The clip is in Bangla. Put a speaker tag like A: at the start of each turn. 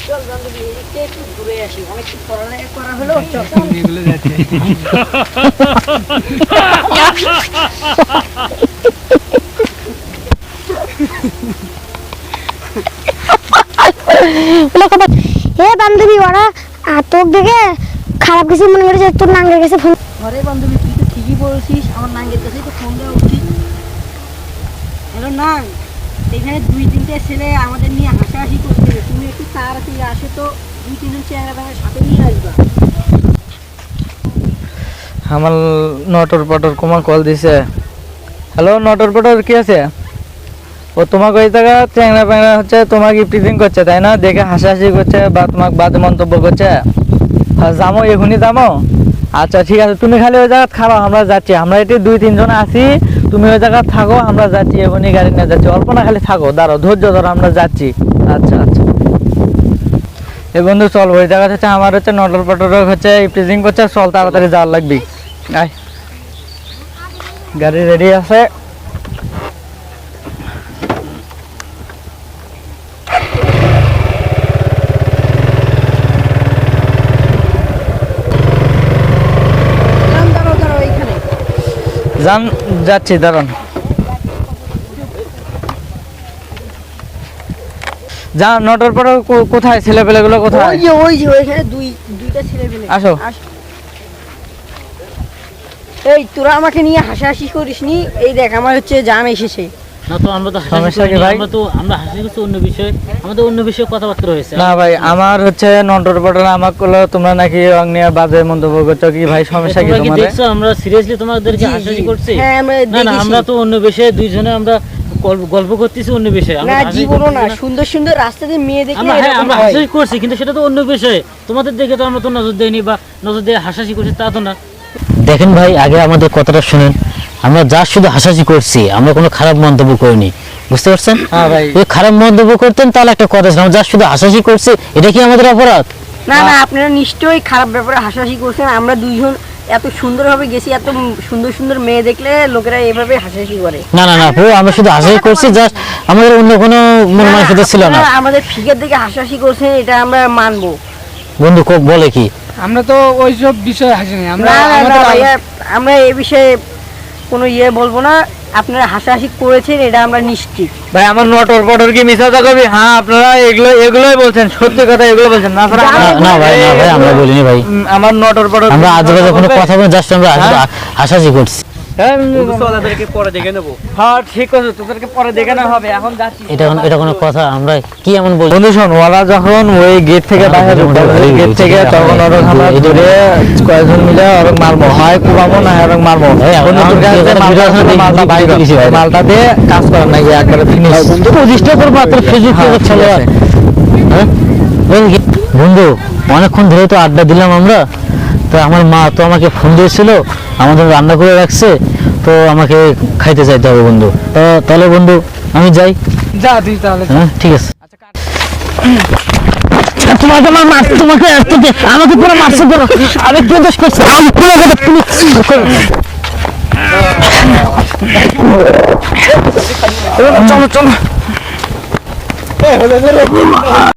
A: চল বান্ধবী এদিকে একটু ঘুরে আসি, অনেক কিছু পড়ালেখা করা হলো। চল
B: এগুলো যাচ্ছে
C: হে বান্ধবী, ওরা তোর দেখে খারাপ কিছু মনে করেছে, তোর নাঙ্গের কাছে ফোন।
A: ঘরে বান্ধবী তুই তো ঠিকই বলছিস, আমার নাঙ্গের কাছেই তো ফোন দেওয়া উচিত। হ্যালো নাং, এখানে 2-3টে ছেলে আমাদের নিয়ে হাসাহাসি করছে, তুমি একটু তাড়াতাড়ি আসে তো, 2-3জন চেহারা ব্যাঙের সাথে নিয়ে আসবা।
B: আমার নটর পটর কুমা কল দিছে। হ্যালো নটর পটর, কি আছে? ও তোমাকে ওই জায়গা চ্যাংরা প্যাংরা হচ্ছে, তোমাকে প্রিজিং করছে তাই না? দেখে হাসাহাসি করছে বা তোমাকে বাজে মন্তব্য করছে। যাবো এখনই যাবো? আচ্ছা ঠিক আছে, তুমি খালি ওই জায়গা খাবো, আমরা যাচ্ছি। আমরা এটি 2-3 জন আছি, তুমি ওই জায়গা থাকো, আমরা যাচ্ছি এখনই, গাড়ি নিয়ে যাচ্ছি। অল্প না খালি থাকো, দাঁড়াও, ধৈর্য ধরো, আমরা যাচ্ছি। আচ্ছা আচ্ছা। এ বন্ধু চল, ওই জায়গা হচ্ছে আমার হচ্ছে নটর পটর হচ্ছে প্রিজিং করছে, চল তাড়াতাড়ি যাওয়ার লাগবে। আয়, গাড়ি রেডি আছে।
A: দাঁড়াও দাঁড়াও এইখানে।
B: যান, যাচ্ছি, দাঁড়ান। যা, নটর পটর কোথায়? ছেলে পেলেগুলো কোথায়?
A: ওই যে ওইখানে দুইটা ছেলে পেলে।
B: আসো।
A: এই তোরা আমাকে নিয়ে হাসাহাসি করিসনি, এই দেখ আমার হচ্ছে জান এসেছে।
D: না তো আমরা তো
B: সমস্যা কি ভাই?
D: আমরা হাসি করছি অন্য বিষয়ে, আমাদের অন্য বিষয়ে কথাবার্তা হয়েছে।
B: না ভাই, আমার হচ্ছে নটর পটর আমাকে বললো তোমরা নাকি রং নিয়ে বাজে মন্তব্য করছো। কি ভাই সমস্যা কি
D: তোমরা কি
B: তোমাদের?
D: দেখছো আমরা সিরিয়াসলি তোমাদেরকে
A: জি,
D: হাসাহাসি
A: জি।
D: করছি?
A: হ্যাঁ, আমরা
D: না না,
A: দেখেছি।
D: আমরা তো অন্য বিষয়ে দুইজনে আমরা গল্প করতেছি অন্য বিষয়ে। আমরা
A: না
D: হাসাহাসি
A: জীবনও না,
D: করতেছি না।
A: সুন্দর সুন্দর রাস্তাতে মেয়ে দেখলে
D: আমরা হ্যাঁ
A: এরকম
D: আমরা
A: হয়।
D: হাসাহাসি করছি, কিন্তু সেটা তো অন্য বিষয়ে। তোমাদের দেখে তো আমরা তো নজর দেইনি বা নজর দিয়ে হাসাহাসি করছি তা তো না।
E: দেখেন ভাই, আগে আমাদের কথাটা শুনেন। আমরা যা শুধু হাসাহাসি করছি, আমরা কোনো খারাপ মন্তব্য করিনি, বুঝতে পারছেন?
B: হ্যাঁ ভাই।
E: যদি খারাপ মন্তব্য করতেন তাহলে একটা কথা ছিল, আমরা যা শুধু হাসাহাসি করছি, এটা কি আমাদের অপরাধ?
A: না না, আপনারা নিশ্চয়ই খারাপ ব্যাপারে হাসাহাসি করছেন। আমরা দুইজন এত সুন্দরভাবে গেছি, এত সুন্দর সুন্দর মেয়ে দেখলে লোকেরা এভাবে হাসাহাসি করে।
E: না না না আপু, আমরা শুধু হাসাহাসি করছি, জাস্ট আমাদের অন্য কোনো মন মানসিকতা ছিল না।
A: আপনারা আমাদের ফিগার দেখে হাসাহাসি করছেন, এটা আমরা মানবো।
E: বন্ধু বলে কি?
B: আমরা তো ওইসব বিষয়ে হাসিনি, আমরা
A: না না না
B: আমাদের
A: ভাইয়া, আমরা এই বিষয়ে কোনো বলবো না। আপনারা হাসাহাসি করেছেন, এটা আমরা নিশ্চিত।
B: ভাই আমার নটর পটর কি মিথ্যা কথা কবি? হ্যাঁ, আপনারা এগুলোই বলছেন, সত্যি কথা এগুলো বলছেন না?
E: না না ভাই, না ভাই, আমরা বলিনি ভাই।
B: আমার নটর পটর
E: আমরা আজেবাজে কোনো কথা বলি, জাস্ট আমরা হাসাহাসি করছি।
B: হ্যাঁ ঠিক আছে, তোদেরকে পরে দেখে না হবে, এখন যাচ্ছি।
E: এটা কোনো কথা? আমরা কি এমন বলি?
B: বন্ধু শোন, ওরা যখন ওই গেট থেকে বাইরে গেট থেকে, তখন ওরা আমরা ধরে কয়েকজন মিলে ওরা মারবো, হয় কুবাবো না হয় ওরা মারবো। মালটা দিয়ে কাজ করেন নাকি একবারে ফিনিশ
E: প্রতিষ্ঠা করবো মাত্র ফেসবুক চলে। হ্যাঁ বন্ধু, অনেকক্ষণ ধরে তো আড্ডা দিলাম আমরা। তো আমার মা তো আমাকে ফোন দিয়েছিল, আমাদের রান্না করে রাখছে, তো আমাকে খাইতে চাইতে হবে বন্ধু। তো তাহলে বন্ধু আমি যাই।
B: যা তুই তাহলে।
E: হ্যাঁ ঠিক আছে। তোমাকে আমার মারতে, তোমাকে আমাকে পুরো মারছে, পুরো আমি পুরো দোষ করছি, আমি পুরো
B: চলো চলো।